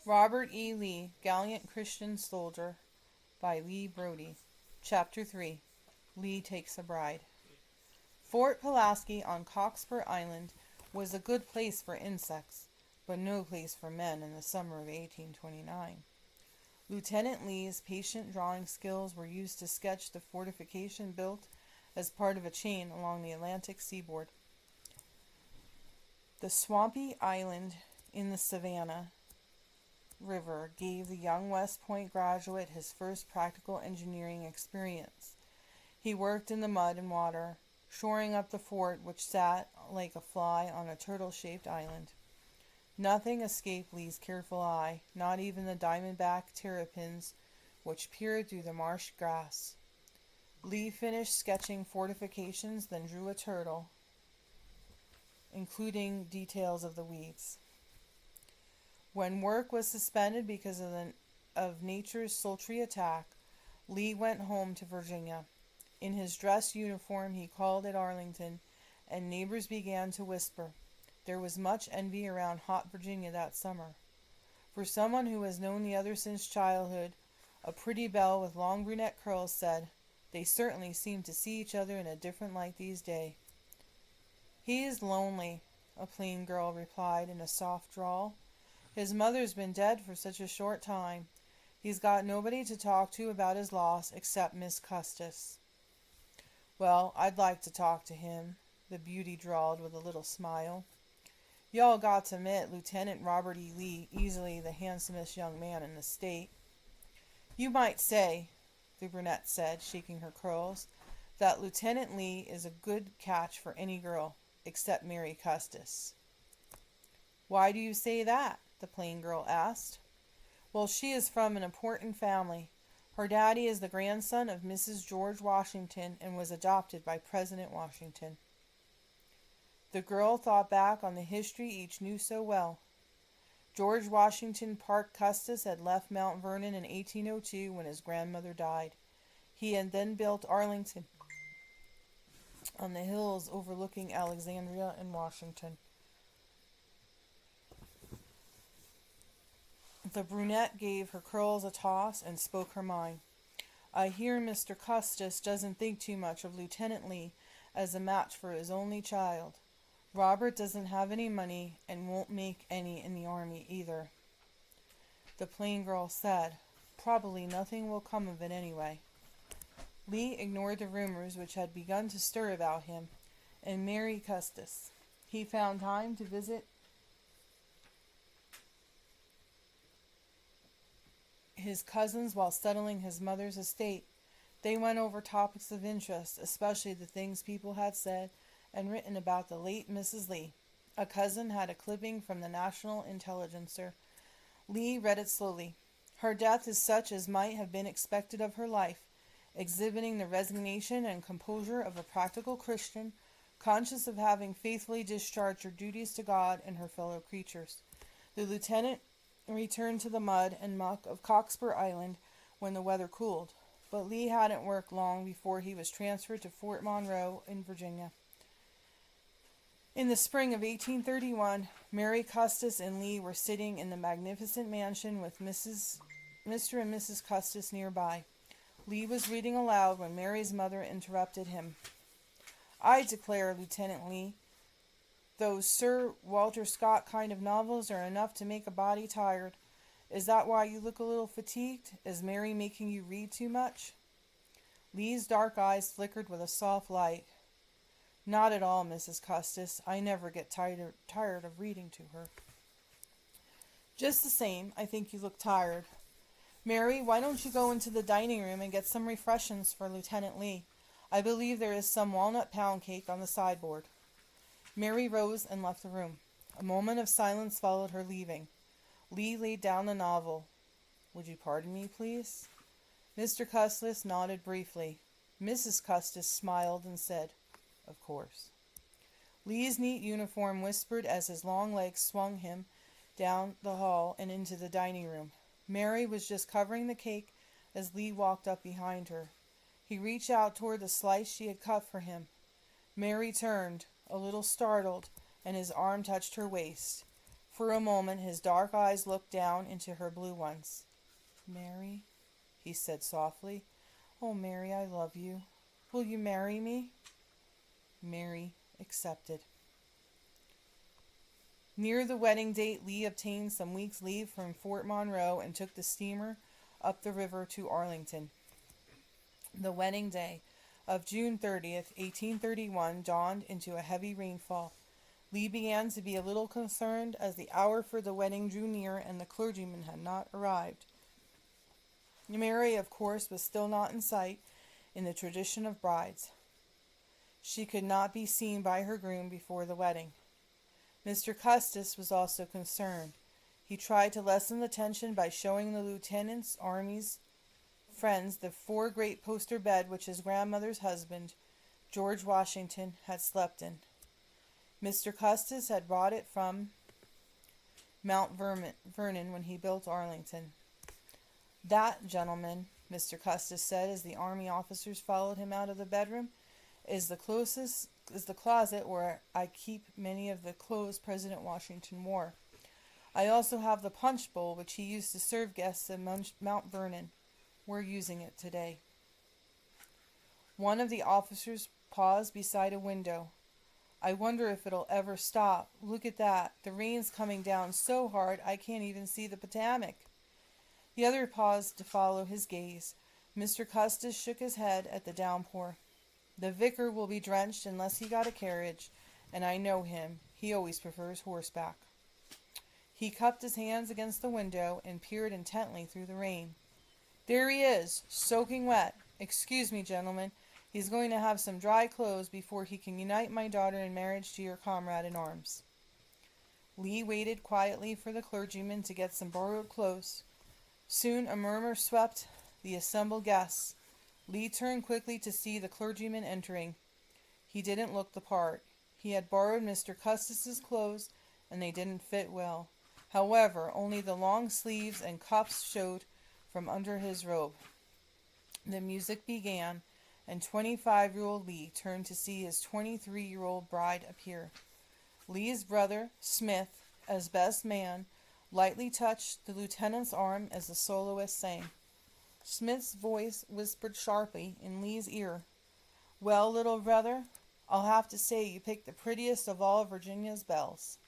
Robert E. Lee, Gallant Christian Soldier, by Lee Roddy. Chapter 3. Lee Takes a Bride. Fort Pulaski on Cockspur Island was a good place for insects, but no place for men in the summer of 1829. Lieutenant Lee's patient drawing skills were used to sketch the fortification built as part of a chain along the Atlantic seaboard. The swampy island in the Savannah River gave the young West Point graduate his first practical engineering experience. He worked in the mud and water, shoring up the fort which sat like a fly on a turtle-shaped island. Nothing escaped Lee's careful eye, not even the diamondback terrapins which peered through the marsh grass. Lee finished sketching fortifications, then drew a turtle, including details of the weeds. When work was suspended because of nature's sultry attack, Lee went home to Virginia. In his dress uniform he called at Arlington, and neighbors began to whisper. There was much envy around hot Virginia that summer. For someone who has known the other since childhood, a pretty belle with long brunette curls said, "They certainly seem to see each other in a different light these days." "He is lonely," a plain girl replied in a soft drawl. "His mother's been dead for such a short time. He's got nobody to talk to about his loss except Miss Custis." "Well, I'd like to talk to him," the beauty drawled with a little smile. "Y'all got to admit Lieutenant Robert E. Lee easily the handsomest young man in the state." "You might say," the brunette said, shaking her curls, "that Lieutenant Lee is a good catch for any girl, except Mary Custis." "Why do you say that?" the plain girl asked. "Well, she is from an important family. Her daddy is the grandson of Mrs. George Washington and was adopted by President Washington." The girl thought back on the history each knew so well. George Washington Parke Custis had left Mount Vernon in 1802 when his grandmother died. He had then built Arlington on the hills overlooking Alexandria and Washington. The brunette gave her curls a toss and spoke her mind. "I hear Mr. Custis doesn't think too much of Lieutenant Lee as a match for his only child. Robert doesn't have any money and won't make any in the army either." The plain girl said, "Probably nothing will come of it anyway." Lee ignored the rumors which had begun to stir about him and Mary Custis. He found time to visit his cousins while settling his mother's estate. They went over topics of interest, especially the things people had said and written about the late Mrs. Lee. A cousin had a clipping from the National Intelligencer. Lee read it slowly. "Her death is such as might have been expected of her life, exhibiting the resignation and composure of a practical Christian, conscious of having faithfully discharged her duties to God and her fellow creatures." The lieutenant returned to the mud and muck of Cockspur Island when the weather cooled, but Lee hadn't worked long before he was transferred to Fort Monroe in Virginia. In the spring of 1831, Mary Custis and Lee were sitting in the magnificent mansion with Mr. and Mrs. Custis nearby. Lee was reading aloud when Mary's mother interrupted him. "I declare, Lieutenant Lee, those Sir Walter Scott kind of novels are enough to make a body tired. Is that why you look a little fatigued? Is Mary making you read too much?" Lee's dark eyes flickered with a soft light. "Not at all, Mrs. Custis. I never get tired of reading to her." "Just the same, I think you look tired. Mary, why don't you go into the dining room and get some refreshments for Lieutenant Lee? I believe there is some walnut pound cake on the sideboard." Mary rose and left the room. A moment of silence followed her leaving. Lee laid down the novel. "Would you pardon me, please?" Mr. Custis nodded briefly. Mrs. Custis smiled and said, "Of course." Lee's neat uniform whispered as his long legs swung him down the hall and into the dining room. Mary was just covering the cake as Lee walked up behind her. He reached out toward the slice she had cut for him. Mary turned, a little startled, and his arm touched her waist. For a moment his dark eyes looked down into her blue ones. "Mary," he said softly. "Oh, Mary, I love you. Will you marry me?" Mary accepted. Near the wedding date, Lee obtained some weeks' leave from Fort Monroe and took the steamer up the river to Arlington. The wedding day of June 30th, 1831, dawned into a heavy rainfall. Lee began to be a little concerned as the hour for the wedding drew near and the clergyman had not arrived. Mary, of course, was still not in sight in the tradition of brides. She could not be seen by her groom before the wedding. Mr. Custis was also concerned. He tried to lessen the tension by showing the lieutenant's army's friends the four great poster bed which his grandmother's husband, George Washington, had slept in. Mr. Custis had brought it from Mount Vernon when he built Arlington. "That, gentlemen," Mr. Custis said as the army officers followed him out of the bedroom, is the closet where I keep many of the clothes President Washington wore. I also have the punch bowl which he used to serve guests at Mount Vernon. We're using it today." One of the officers paused beside a window. "I wonder if it'll ever stop. Look at that. The rain's coming down so hard I can't even see the Potomac." The other paused to follow his gaze. Mr. Custis shook his head at the downpour. "The vicar will be drenched unless he got a carriage, and I know him. He always prefers horseback." He cupped his hands against the window and peered intently through the rain. "There he is, soaking wet. Excuse me, gentlemen. He's going to have some dry clothes before he can unite my daughter in marriage to your comrade in arms." Lee waited quietly for the clergyman to get some borrowed clothes. Soon a murmur swept the assembled guests. Lee turned quickly to see the clergyman entering. He didn't look the part. He had borrowed Mr. Custis's clothes, and they didn't fit well. However, only the long sleeves and cuffs showed from under his robe. The music began, and 25-year-old Lee turned to see his 23-year-old bride appear. Lee's brother, Smith, as best man, lightly touched the lieutenant's arm as the soloist sang. Smith's voice whispered sharply in Lee's ear, "Well, little brother, I'll have to say you picked the prettiest of all Virginia's belles."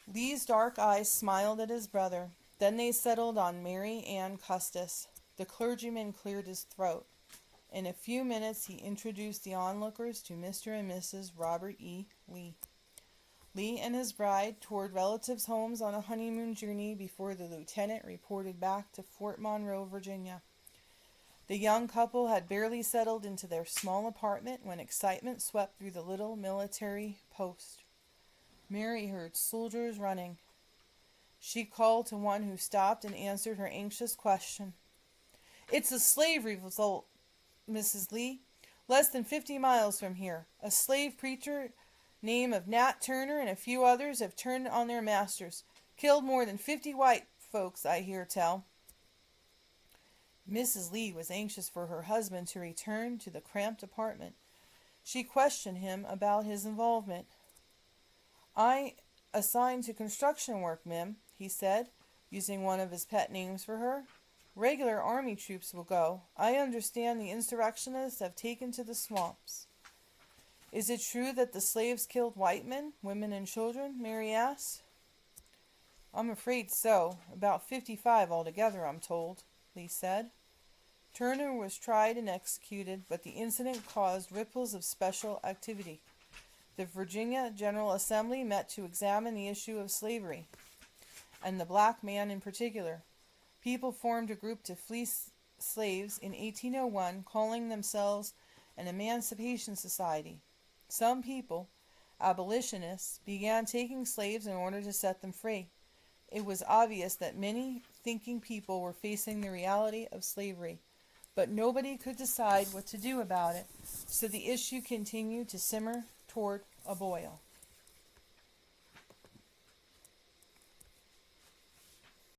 Lee's dark eyes smiled at his brother. Then they settled on Mary Ann Custis. The clergyman cleared his throat. In a few minutes he introduced the onlookers to Mr. and Mrs. Robert E. Lee. Lee and his bride toured relatives' homes on a honeymoon journey before the lieutenant reported back to Fort Monroe, Virginia. The young couple had barely settled into their small apartment when excitement swept through the little military post. Mary heard soldiers running. She called to one who stopped and answered her anxious question. "It's a slave revolt, Mrs. Lee. Less than 50 miles from here. A slave preacher name of Nat Turner and a few others have turned on their masters. Killed more than 50 white folks, I hear tell." Mrs. Lee was anxious for her husband to return to the cramped apartment. She questioned him about his involvement. "I assigned to construction work, Mim," he said, using one of his pet names for her. "Regular army troops will go. I understand the insurrectionists have taken to the swamps." "Is it true that the slaves killed white men, women, and children?" Mary asked. "I'm afraid so. About 55 altogether, I'm told," Lee said. Turner was tried and executed, but the incident caused ripples of special activity. The Virginia General Assembly met to examine the issue of slavery, and the black man in particular. People formed a group to fleece slaves in 1801, calling themselves an Emancipation Society. Some people, abolitionists, began taking slaves in order to set them free. It was obvious that many thinking people were facing the reality of slavery, but nobody could decide what to do about it, so the issue continued to simmer toward a boil.